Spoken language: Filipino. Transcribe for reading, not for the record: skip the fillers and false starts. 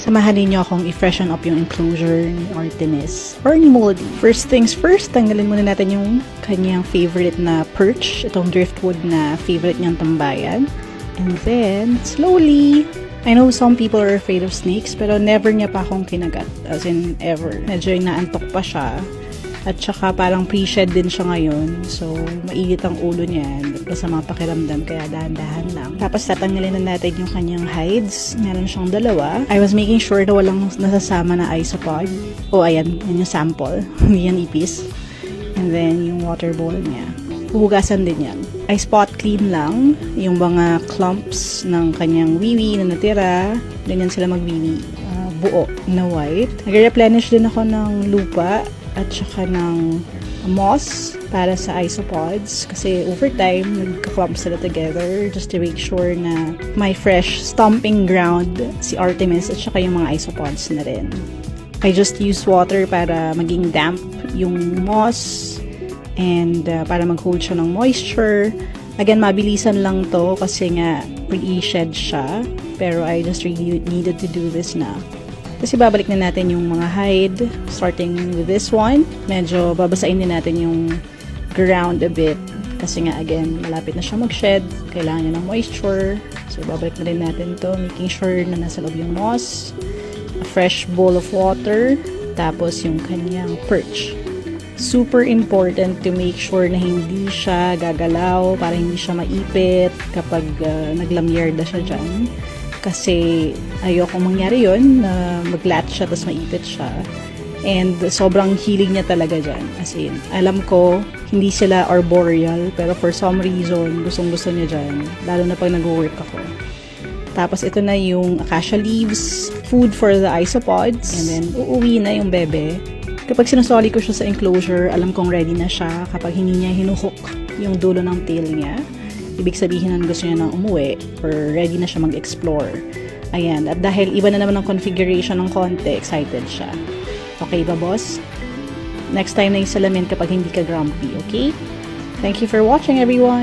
Samahan ninyo akong i-freshen up yung enclosure ni Artemis or ni Moldy. First things first, tanggalin muna natin yung kanyang favorite na perch, itong driftwood na favorite niyang tambayan. And then, slowly, I know some people are afraid of snakes, pero never niya pa akong kinagat. As in, ever. Medyo naantok pa siya. At saka parang pre-shed din siya ngayon. So, mainit ang ulo niyan. Masama pakiramdam, kaya dahan-dahan lang. Tapos tatanggalin na natin yung kanyang hides. Meron siyang dalawa. I was making sure na walang nasasama na isopod. Oh, ayan. Yan yung sample. Hindi yan ipis. And then, yung water bowl niya. Huhugasan din yan. I spot clean lang yung mga clumps ng kanyang wiwi na natira. Ganyan sila magwiwi. Buo na white. Nag-replenish din ako ng lupa at saka ng moss para sa isopods kasi over time nagka-clump sila together just to make sure na may fresh stomping ground si Artemis at saka yung mga isopods na rin. I just use water para maging damp yung moss and para mag-hold siya ng moisture. Again, mabilisan lang to kasi nga pre-shed siya, pero I just really needed to do this na. Kasi babalik na natin yung mga hide, starting with this one. Medyo babasain din natin yung ground a bit. Kasi nga, again, malapit na siya mag-shed. Kailangan niya ng moisture. So, babalik na rin natin to, making sure na nasa loob yung moss. A fresh bowl of water. Tapos yung kanyang perch. Super important to make sure na hindi siya gagalaw para hindi siya maipit kapag naglamyerda siya dyan. Kasi ayokong mangyari yun na mag-latch siya tapos maipit siya. And sobrang hilig niya talaga dyan. As in, alam ko, hindi sila arboreal, pero for some reason, gustong-gusto niya dyan. Lalo na pag nag-work ako. Tapos ito na yung acacia leaves, food for the isopods. And then, uuwi na yung bebe. Kapag sinusoli ko siya sa enclosure, alam kong ready na siya kapag hindi niya hinuhook yung dulo ng tail niya. Ibig sabihin na gusto niya nang umuwi or ready na siya mag-explore. Ayan. At dahil iba na naman ang configuration ng konti, excited siya. Okay ba, boss? Next time na yung salamin kapag hindi ka grumpy, okay? Thank you for watching, everyone!